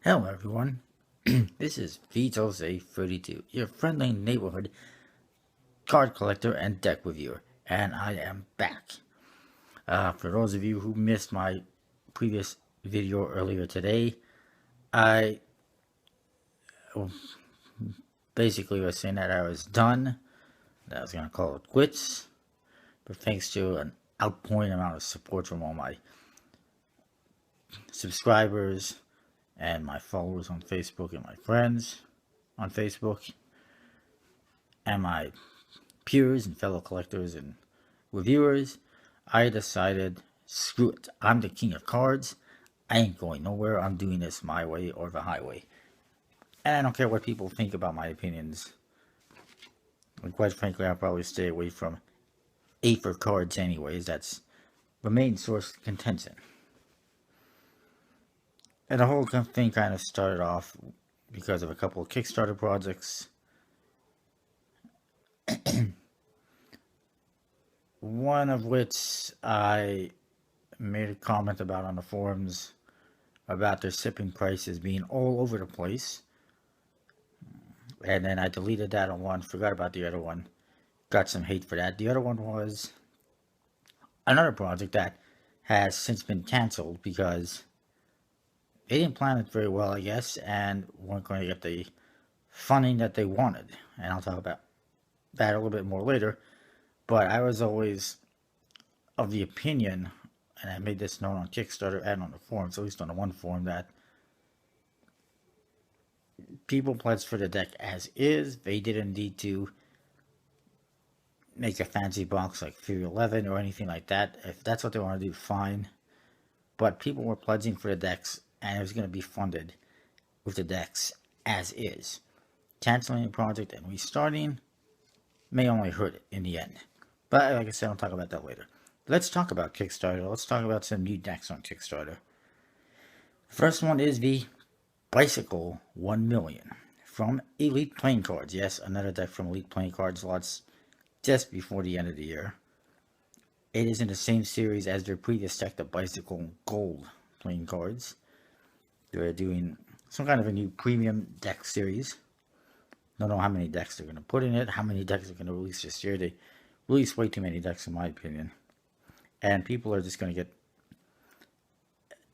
Hello everyone, this is Vitoze32, your friendly neighborhood card collector and deck reviewer, and I am back. For those of you who missed my previous video earlier today, I basically was saying that I was done, that I was going to call it quits, but thanks to an outpouring amount of support from all my subscribers and my followers on Facebook and my friends on Facebook and my peers and fellow collectors and reviewers, I decided, screw it. I'm the king of cards. I ain't going nowhere. I'm doing this my way or the highway. And I don't care what people think about my opinions. And quite frankly, I'll probably stay away from Aether cards anyways. That's the main source of contention. And the whole thing kind of started off because of a couple of Kickstarter projects. One of which I made a comment about on the forums about their shipping prices being all over the place. And then I deleted that one, forgot about the other one. Got some hate for that. The other one was another project that has since been canceled because they didn't plan it very well, I guess, and weren't going to get the funding that they wanted. And I'll talk about that a little bit more later. But I was always of the opinion, and I made this known on Kickstarter and on the forums, at least on the one forum, that people pledged for the deck as is. They didn't need to make a fancy box like Fury 11 or anything like that. If that's what they want to do, fine. But people were pledging for the decks, and it was going to be funded with the decks as is. Canceling the project and restarting may only hurt it in the end. But like I said, I'll talk about that later. Let's talk about Kickstarter. Let's talk about some new decks on Kickstarter. The first one is the Bicycle 1 million from Elite Playing Cards. Yes, another deck from Elite Playing Cards lots just before the end of the year. It is in the same series as their previous deck, the Bicycle Gold Playing Cards. They're doing some kind of a new premium deck series. Don't know how many decks they're going to put in it, how many decks they're going to release this year. They release way too many decks in my opinion. And people are just going to get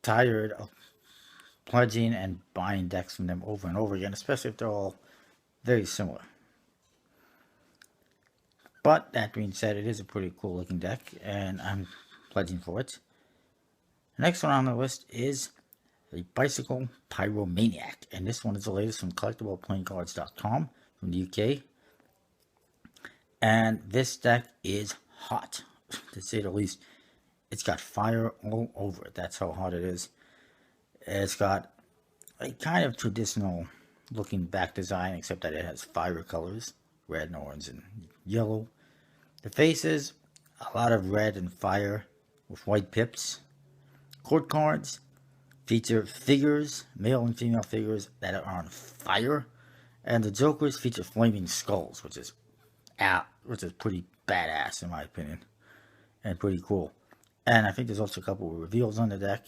tired of pledging and buying decks from them over and over again, especially if they're all very similar. But that being said, it is a pretty cool looking deck, and I'm pledging for it. The next one on the list is the Bicycle Pyromaniac, and this one is the latest from collectibleplayingcards.com from the UK. And this deck is hot, to say the least. It's got fire all over it. That's how hot it is. It's got a kind of traditional looking back design, except that it has fire colors, red and orange and yellow. The faces, a lot of red and fire with white pips. Court cards feature figures, male and female figures that are on fire. And the Jokers feature flaming skulls, which is pretty badass in my opinion. And pretty cool. And I think there's also a couple of reveals on the deck.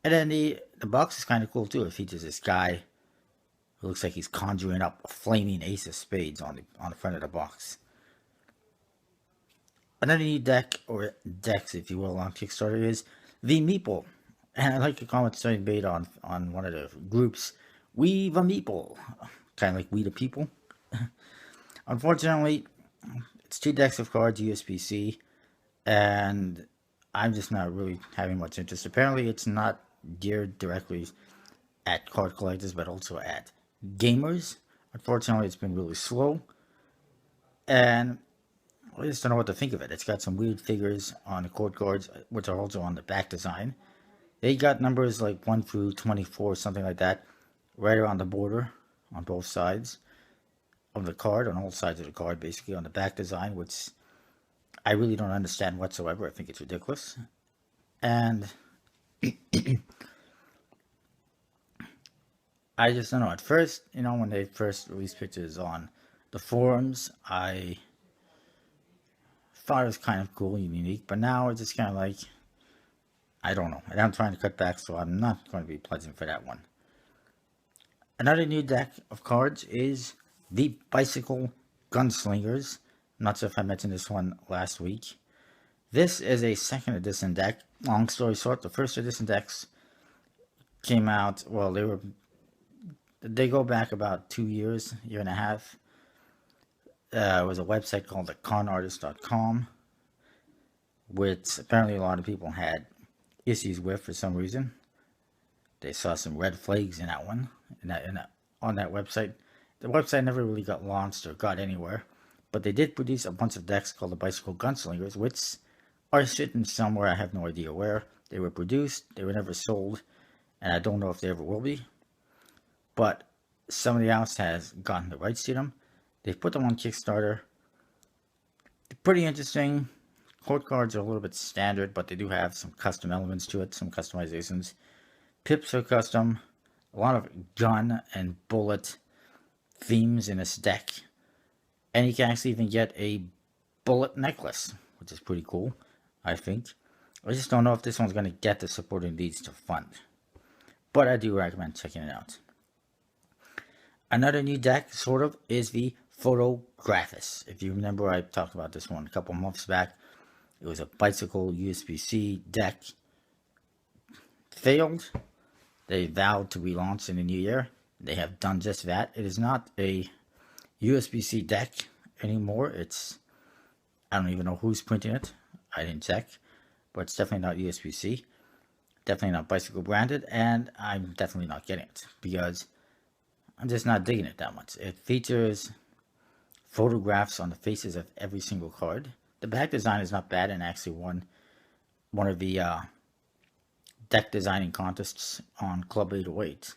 And then the box is kind of cool too. It features this guy who looks like he's conjuring up a flaming ace of spades on the front of the box. Another new deck, or decks if you will, on Kickstarter is the Meeple. And I like a comment somebody made on one of the groups, We the Meeple. Kind of like We the People. Unfortunately, it's 2 decks of cards, USPC, and I'm just not really having much interest. Apparently, it's not geared directly at card collectors, but also at gamers. Unfortunately, it's been really slow, and I just don't know what to think of it. It's got some weird figures on the court cards, which are also on the back design. They got numbers like 1 through 24, something like that, right around the border on both sides of the card, on all sides of the card, basically on the back design, which I really don't understand whatsoever. I think it's ridiculous. And I just don't know. At first, when they first released pictures on the forums, I thought it was kind of cool and unique, but now it's just kind of like, I don't know. And I'm trying to cut back, so I'm not going to be pledging for that one. Another new deck of cards is the Bicycle Gunslingers. I'm not sure if I mentioned this one last week. This is a second edition deck. Long story short, the first edition decks came out, well, they go back about 2 years, year and a half. It was a website called theconartist.com, which apparently a lot of people had issues with for some reason. They saw some red flags in that one, on that website. The website never really got launched or got anywhere, but they did produce a bunch of decks called the Bicycle Gunslingers, which are sitting somewhere. I have no idea where. They were produced, they were never sold, and I don't know if they ever will be. But somebody else has gotten the rights to them. They've put them on Kickstarter. They're pretty interesting. Court cards are a little bit standard, but they do have some custom elements to it, some customizations. Pips are custom. A lot of gun and bullet themes in this deck. And you can actually even get a bullet necklace, which is pretty cool, I think. I just don't know if this one's going to get the support it needs to fund. But I do recommend checking it out. Another new deck, sort of, is the Photographus. If you remember, I talked about this one a couple months back. It was a bicycle USB-C deck. Failed. They vowed to relaunch in the new year. They have done just that. It is not a USB-C deck anymore. I don't even know who's printing it. I didn't check. But it's definitely not USB-C. Definitely not bicycle branded. And I'm definitely not getting it, because I'm just not digging it that much. It features photographs on the faces of every single card. The back design is not bad, and actually won one of the deck designing contests on Club 808.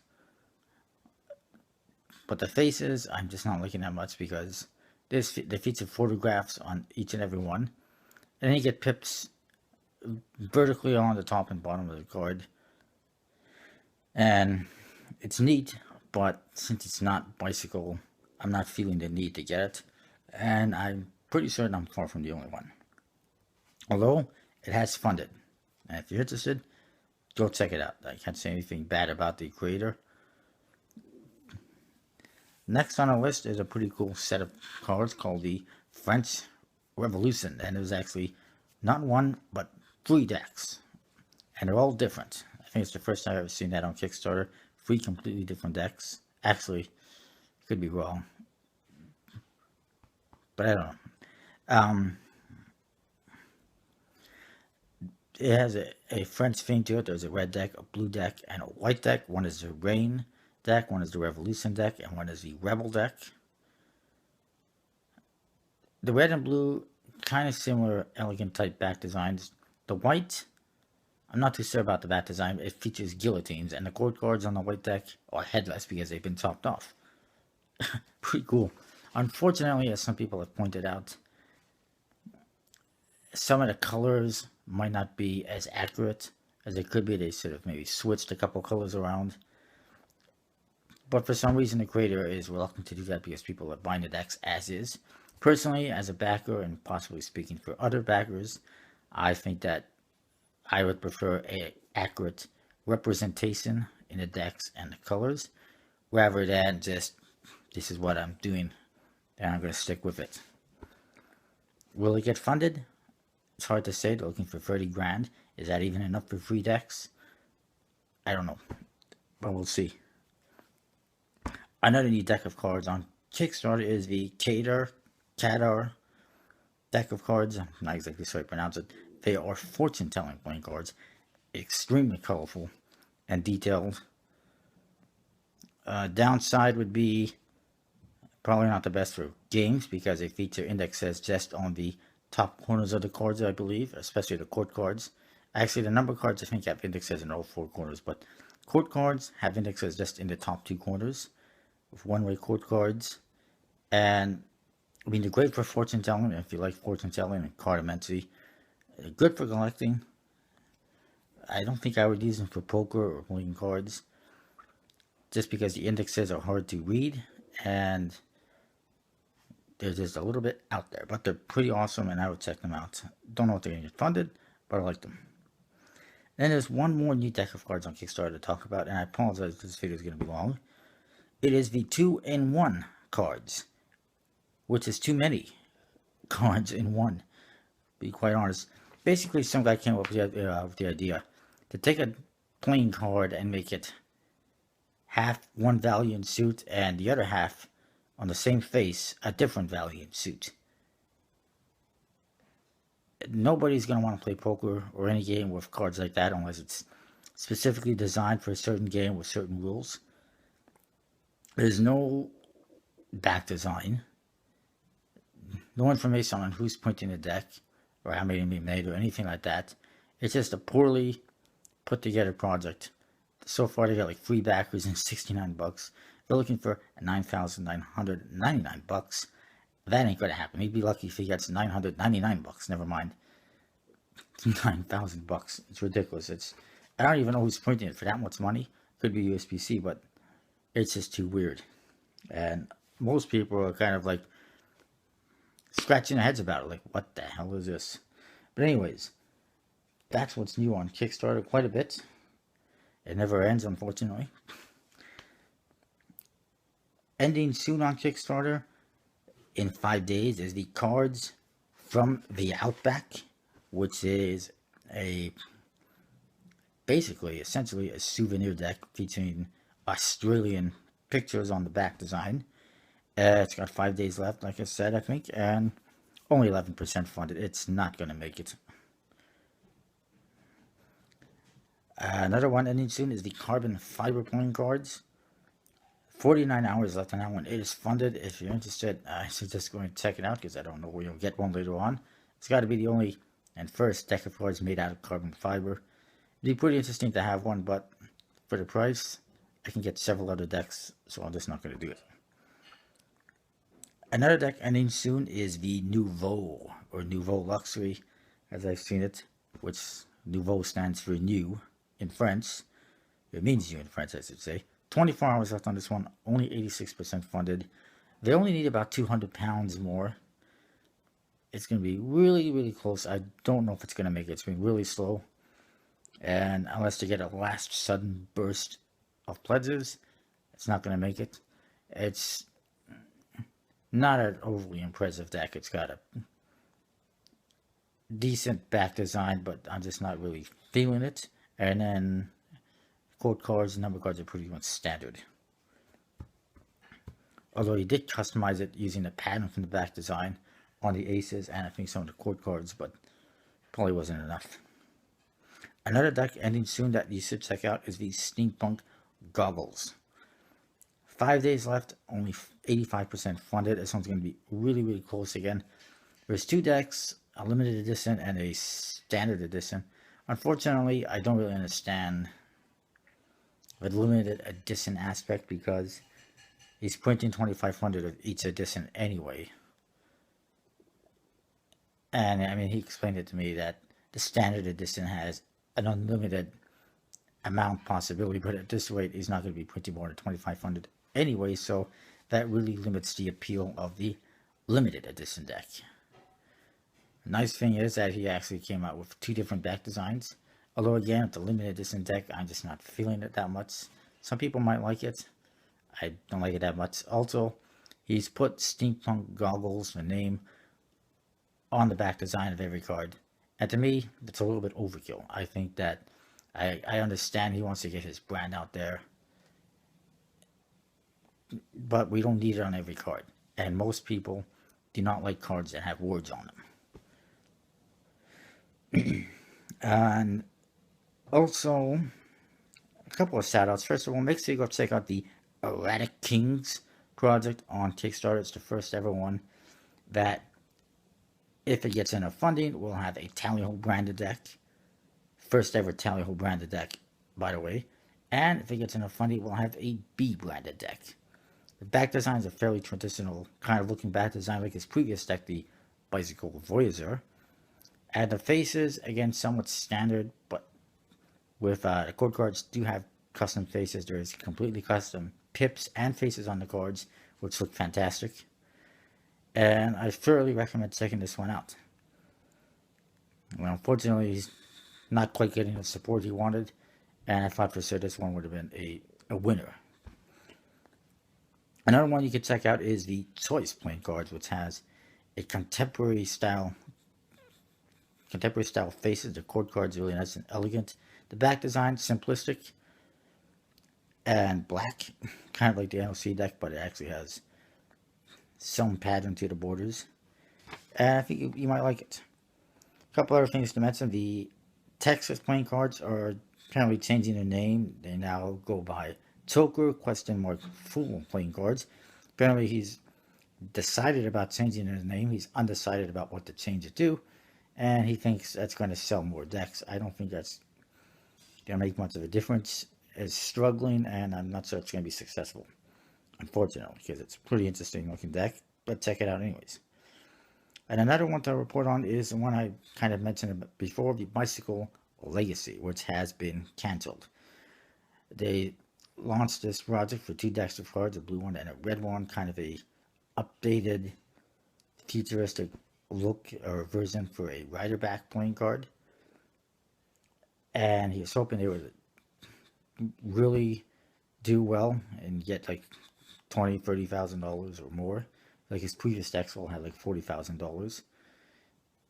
But the faces, I'm just not liking that much, because they feature photographs on each and every one. And then you get pips vertically on the top and bottom of the card. And it's neat, but since it's not bicycle, I'm not feeling the need to get it. And I'm pretty certain I'm far from the only one. Although, it has funded. And if you're interested, go check it out. I can't say anything bad about the creator. Next on our list is a pretty cool set of cards called the French Revolution. And there's actually not one, but 3 decks. And they're all different. I think it's the first time I've ever seen that on Kickstarter. 3 completely different decks. Actually, could be wrong. But I don't know. It has a French theme to it. There's a red deck, a blue deck, and a white deck. One is the Rain deck, one is the Revolution deck, and one is the Rebel deck. The red and blue, kind of similar, elegant type back designs. The white, I'm not too sure about the back design. It features guillotines, and the court cards on the white deck are headless because they've been chopped off. Pretty cool. Unfortunately, as some people have pointed out, some of the colors might not be as accurate as it could be. They sort of maybe switched a couple colors around. But for some reason, the creator is reluctant to do that because people are buying the decks as is. Personally, as a backer, and possibly speaking for other backers, I think that I would prefer an accurate representation in the decks and the colors, rather than just, this is what I'm doing, and I'm going to stick with it. Will it get funded? It's hard to say. They're looking for 30 grand. Is that even enough for 3 decks? I don't know, but we'll see. Another new deck of cards on Kickstarter is the Kadar deck of cards. I'm not exactly sure how to pronounce it. They are fortune-telling playing cards, extremely colorful and detailed. Downside would be probably not the best for games, because they feature indexes just on the top corners of the cards, I believe, especially the court cards. Actually, the number cards I think have indexes in all 4 corners, but court cards have indexes just in the top 2 corners with one-way court cards. And I mean, they're great for fortune telling if you like fortune telling and cartomancy. Good for collecting. I don't think I would use them for poker or playing cards, just because the indexes are hard to read and they're just a little bit out there, but they're pretty awesome and I would check them out. Don't know if they're going to get funded, but I like them. Then there's one more new deck of cards on Kickstarter to talk about, and I apologize if this video is going to be long. It is the 2-in-1 cards, which is too many cards in one, to be quite honest. Basically, some guy came up with the idea to take a playing card and make it half one Valiant suit and the other half on the same face a different Valiant suit. Nobody's going to want to play poker or any game with cards like that unless it's specifically designed for a certain game with certain rules. There's no back design, no information on who's printing the deck or how many be made or anything like that. It's just a poorly put together project. So far they got like 3 backers and $69. They're looking for $9,999. That ain't gonna happen. He'd be lucky if he gets $999. Never mind $9,000. It's ridiculous. I don't even know who's printing it for that much money. Could be USPC, but it's just too weird. And most people are kind of like scratching their heads about it, like, what the hell is this? But anyways, that's what's new on Kickstarter quite a bit. It never ends, unfortunately. Ending soon on Kickstarter in 5 days is the Cards from the Outback, which is basically essentially a souvenir deck featuring Australian pictures on the back design. It's got 5 days left, like I said, I think, and only 11% funded. It's not going to make it. Another one ending soon is the Carbon Fiber playing cards. 49 hours left on that one. It is funded. If you're interested, I suggest going to check it out because I don't know where you'll get one later on. It's got to be the only and first deck of cards made out of carbon fiber. It'd be pretty interesting to have one, but for the price, I can get several other decks, so I'm just not going to do it. Another deck ending soon is the Nouveau, or Nouveau Luxury, as I've seen it, which Nouveau stands for new in French. It means new in French, I should say. 24 hours left on this one, only 86% funded. They only need about 200 pounds more. It's going to be really, really close. I don't know if it's going to make it. It's been really slow. And unless they get a last sudden burst of pledges, it's not going to make it. It's not an overly impressive deck. It's got a decent back design, but I'm just not really feeling it. And then code cards and number cards are pretty much standard. Although he did customize it using the pattern from the back design on the aces and I think some of the code cards, but probably wasn't enough. Another deck ending soon that you should check out is the Steampunk Goggles. 5 days left, only 85% funded. This one's going to be really, really close again. There's 2 decks, a limited edition and a standard edition. Unfortunately, I don't really understand the limited edition aspect because he's printing 2,500 of each edition anyway. And I mean, he explained it to me that the standard edition has an unlimited amount possibility, but at this rate, he's not going to be printing more than 2,500 anyway, so that really limits the appeal of the limited edition deck. The nice thing is that he actually came out with 2 different back designs. Although again, with the limited edition deck, I'm just not feeling it that much. Some people might like it. I don't like it that much. Also, he's put Steampunk Goggles, the name, on the back design of every card. And to me, it's a little bit overkill. I think that I understand he wants to get his brand out there, but we don't need it on every card. And most people do not like cards that have words on them. And also, a couple of shout outs. First of all, make sure you go check out the Erratic Kings project on Kickstarter. It's the first ever one that, if it gets enough funding, we'll have a Tally-Ho branded deck. First ever Tally-Ho branded deck, by the way. And if it gets enough funding, we'll have a B branded deck. The back design is a fairly traditional kind of looking back design like his previous deck, the Bicycle Voyager. And the faces, again, somewhat standard, but with the code cards do have custom faces. There is completely custom pips and faces on the cards, which look fantastic. And I thoroughly recommend checking this one out. Well, unfortunately, he's not quite getting the support he wanted, and I thought for sure this one would have been a winner. Another one you can check out is the Choice playing cards, which has a contemporary style faces. The chord cards really nice and elegant. The back design simplistic and black, kind of like the NLC deck, but it actually has some pattern to the borders. And I think you might like it. A couple other things to mention: the Texas playing cards are apparently changing their name. They now go by Choker Fool playing cards. Apparently, he's decided about changing his name. He's undecided about what to change it to, and he thinks that's going to sell more decks. I don't think that's going to make much of a difference. It's struggling, and I'm not sure it's going to be successful, unfortunately, because it's a pretty interesting looking deck. But check it out anyways. And another one to report on is the one I kind of mentioned before, the Bicycle Legacy, which has been canceled. They launched this project for 2 decks of cards, a blue one and a red one, kind of a updated, futuristic look or version for a Riderback playing card. And he was hoping they would really do well and get like $20,000-$30,000 or more. Like his previous decks all had like $40,000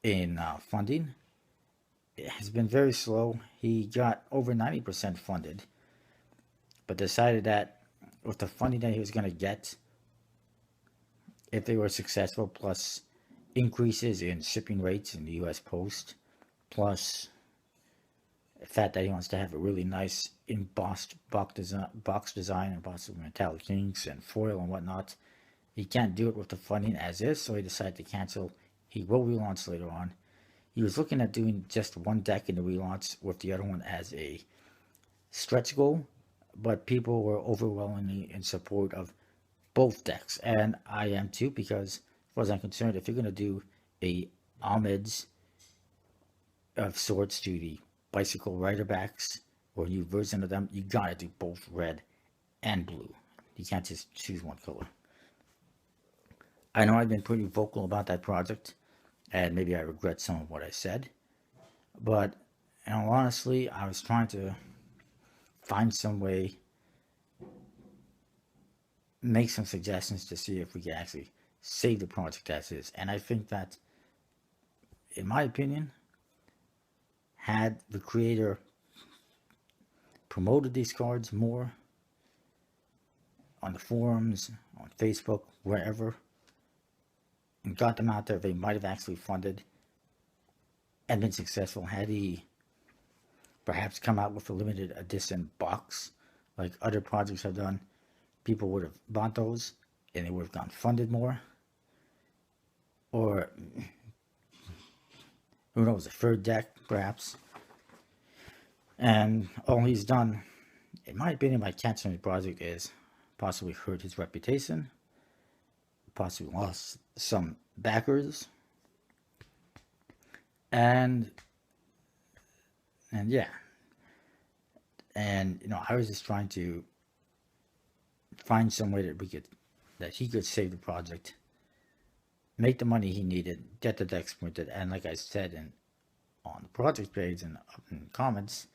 in funding. It has been very slow. He got over 90% funded, but decided that with the funding that he was going to get, if they were successful, plus increases in shipping rates in the US Post, plus the fact that he wants to have a really nice embossed box design, embossed with metallic inks and foil and whatnot, he can't do it with the funding as is, so he decided to cancel. He will relaunch later on. He was looking at doing just one deck in the relaunch with the other one as a stretch goal, but people were overwhelmingly in support of both decks, and I am too, because as far as I'm concerned, if you're going to do a homage of sorts to the Bicycle Riderbacks or a new version of them, you gotta do both red and blue. You can't just choose one color. I know I've been pretty vocal about that project, and maybe I regret some of what I said, but in all honesty, I was trying to find some way, make some suggestions to see if we could actually save the project as is. And I think that, in my opinion, had the creator promoted these cards more on the forums, on Facebook, wherever, and got them out there, they might have actually funded and been successful. Had he perhaps come out with a limited edition box like other projects have done, people would have bought those and they would have gotten funded more. Or who knows, a third deck perhaps. And all he's done, in my opinion, by canceling the project is possibly hurt his reputation, possibly lost some backers, and yeah, and I was just trying to find some way that he could save the project, make the money he needed, get the decks printed, and like I said on the project page and up in comments,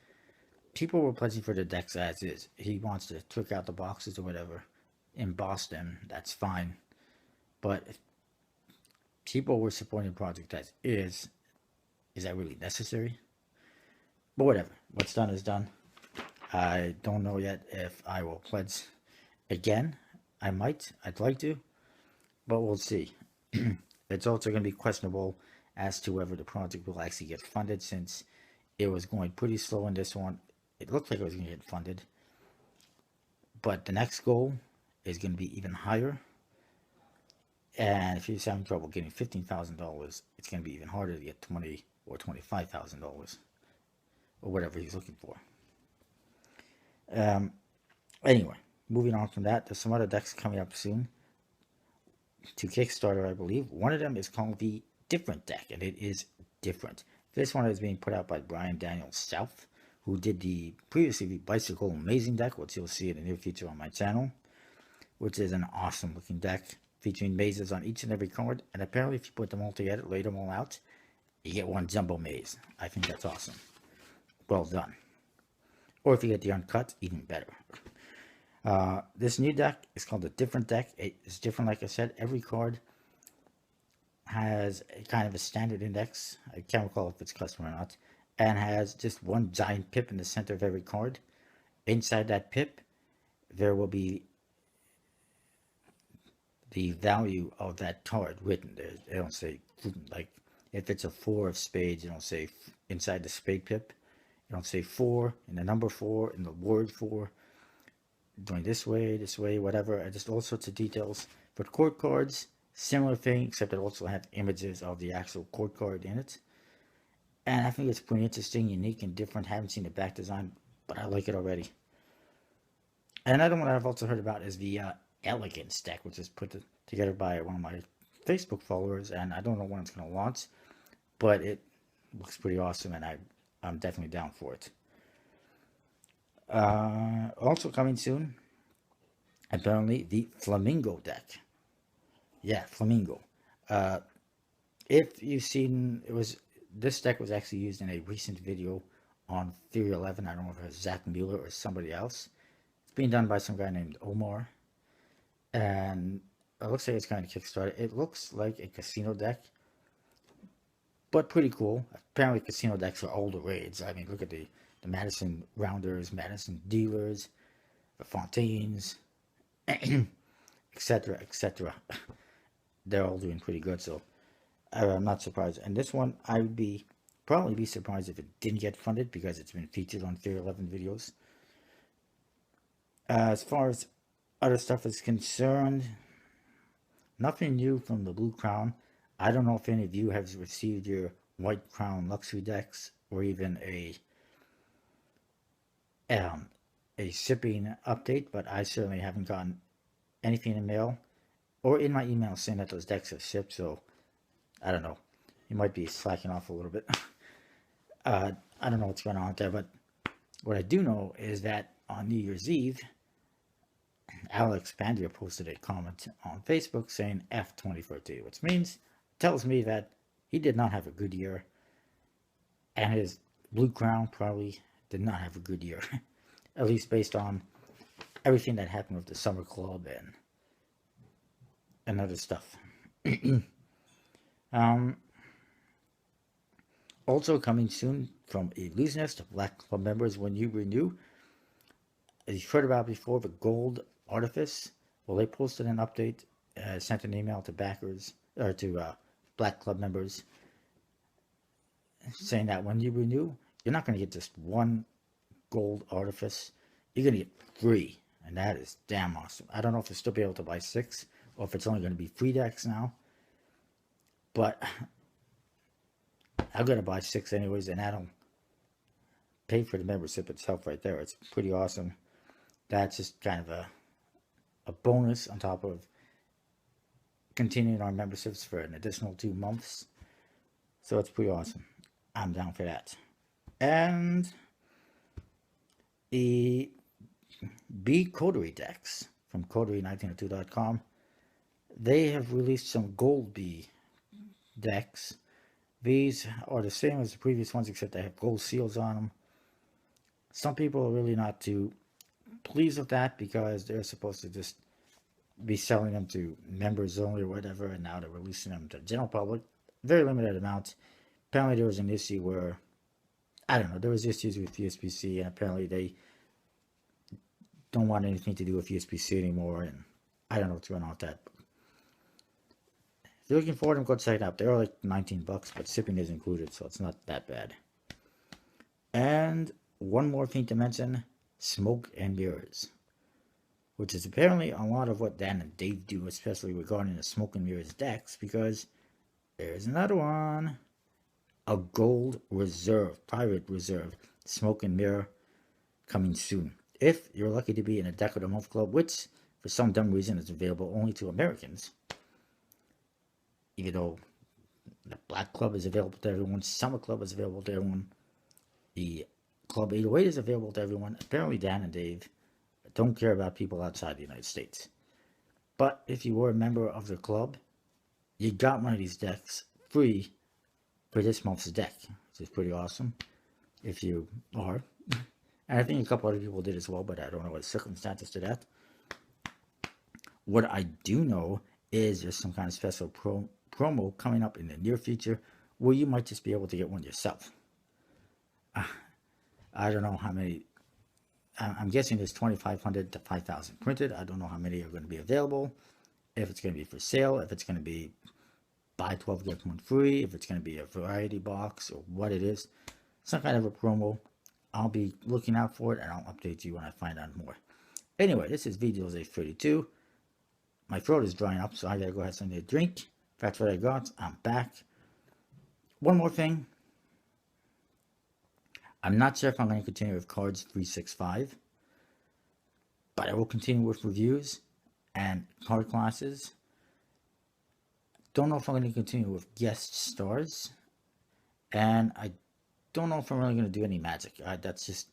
people were pledging for the decks as is. He wants to trick out the boxes or whatever, emboss them, that's fine. But if people were supporting the project as is that really necessary? But whatever, what's done is done. I don't know yet if I will pledge again. I might, I'd like to, but we'll see. It's also going to be questionable as to whether the project will actually get funded, since it was going pretty slow in this one. It looked like it was going to get funded, but the next goal is going to be even higher. And if he's having trouble getting $15,000, it's going to be even harder to get $20,000 or $25,000 or whatever he's looking for. Anyway, moving on from that, there's some other decks coming up soon to Kickstarter, I believe. One of them is called the Different Deck, and it is different. This one is being put out by Brian Daniel South, who did previously the Bicycle Amazing deck, which you'll see in the near future on my channel, which is an awesome looking deck featuring mazes on each and every card, and apparently if you put them all together, lay them all out, you get one jumbo maze. I think that's awesome. Well done. Or if you get the uncut, even better. This new deck is called a different deck. It's different, like I said. Every card has a kind of a standard index. I can't recall if it's custom or not. And has just one giant pip in the center of every card. Inside that pip, there will be the value of that card written. They don't say, like, if it's a 4 of spades, you don't say inside the spade pip. You don't say 4 in the number 4 in the word 4. Going this way, whatever. And just all sorts of details. But court cards, similar thing, except it also have images of the actual court card in it. And I think it's pretty interesting, unique, and different. Haven't seen the back design, but I like it already. And another one I've also heard about is the Elegance deck, which is put together by one of my Facebook followers. And I don't know when it's going to launch, but it looks pretty awesome, and I'm definitely down for it. Also coming soon, apparently, the Flamingo deck. Yeah, Flamingo. If you've seen, this deck was actually used in a recent video on Theory 11. I don't know if it was Zach Mueller or somebody else. It's being done by some guy named Omar. And it looks like it's kind of Kickstarter. It looks like a casino deck, but pretty cool. Apparently casino decks are all the rage. I mean, look at the Madison Rounders, Madison Dealers, the Fontaines, etc., etc. They're all doing pretty good, so I'm not surprised. And this one, I would probably be surprised if it didn't get funded, because it's been featured on Theory 11 videos. As far as other stuff is concerned, nothing new from the Blue Crown. I don't know if any of you have received your White Crown luxury decks, or even a shipping update, but I certainly haven't gotten anything in the mail or in my email saying that those decks have shipped. So I don't know. You might be slacking off a little bit. I don't know what's going on there, but what I do know is that on New Year's Eve, Alex Pandia posted a comment on Facebook saying F2013, which tells me that he did not have a good year, and his Blue Crown probably did not have a good year, at least based on everything that happened with the Summer Club and other stuff. Also coming soon from a Illusionist to Black Club members, when you renew, as you've heard about before, the Gold Artifice. Well, they posted an update, sent an email to backers, or to Black Club members, saying that when you renew, you're not going to get just one Gold Artifice. You're going to get 3, and that is damn awesome. I don't know if you'll still be able to buy 6, or if it's only going to be free decks now, but I'm going to buy 6 anyways, and that'll pay for the membership itself right there. It's pretty awesome. That's just kind of a bonus on top of continuing our memberships for an additional 2 months. So it's pretty awesome. I'm down for that. And the B Coterie decks from Coterie1902.com, they have released some gold B decks. These are the same as the previous ones, except they have gold seals on them. Some people are really not too pleased with that, because they're supposed to just be selling them to members only or whatever, and now they're releasing them to the general public. Very limited amount. Apparently there was an issue where, I don't know, there was issues with USPC, and apparently they don't want anything to do with USPC anymore, and I don't know what's going on with that. If you're looking for them, go check it out. They're like $19, but shipping is included, so it's not that bad. And one more thing to mention, Smoke and Mirrors, which is apparently a lot of what Dan and Dave do, especially regarding the Smoke and Mirrors decks, because there's another one, a Gold Reserve, Pirate Reserve, Smoke and Mirror, coming soon. If you're lucky to be in a Deck of the Month club, which for some dumb reason is available only to Americans, even though the Black Club is available to everyone, Summer Club is available to everyone, the Club 808 is available to everyone. Apparently Dan and Dave don't care about people outside the United States. But if you were a member of the club, you got one of these decks free for this month's deck, which is pretty awesome if you are. And I think a couple other people did as well, but I don't know what the circumstances to that. What I do know is there's some kind of special promo coming up in the near future where you might just be able to get one yourself. I don't know how many. I'm guessing there's 2,500 to 5,000 printed. I don't know how many are going to be available. If it's going to be for sale, if it's going to be buy 12 get one free, if it's going to be a variety box or what it is, some kind of a promo. I'll be looking out for it and I'll update you when I find out more. Anyway, this is VJose32. My throat is drying up, so I gotta go have something to drink. That's what I got. I'm back. One more thing. I'm not sure if I'm going to continue with Cards 365, but I will continue with reviews and card classes. Don't know if I'm going to continue with guest stars, and I don't know if I'm really going to do any magic. That's just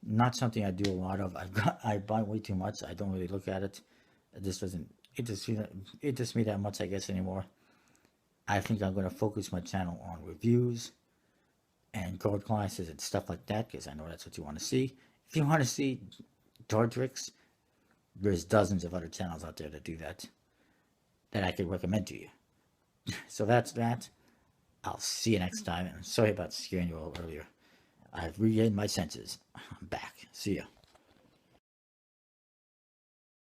not something I do a lot of. I buy way too much. I don't really look at it. It just doesn't interest me that much, I guess, anymore. I think I'm going to focus my channel on reviews and card classes and stuff like that, because I know that's what you want to see. If you want to see card tricks, there's dozens of other channels out there that do that I could recommend to you. So that's that. I'll see you next time, and sorry about scaring you all earlier. I've regained my senses. I'm back. See ya.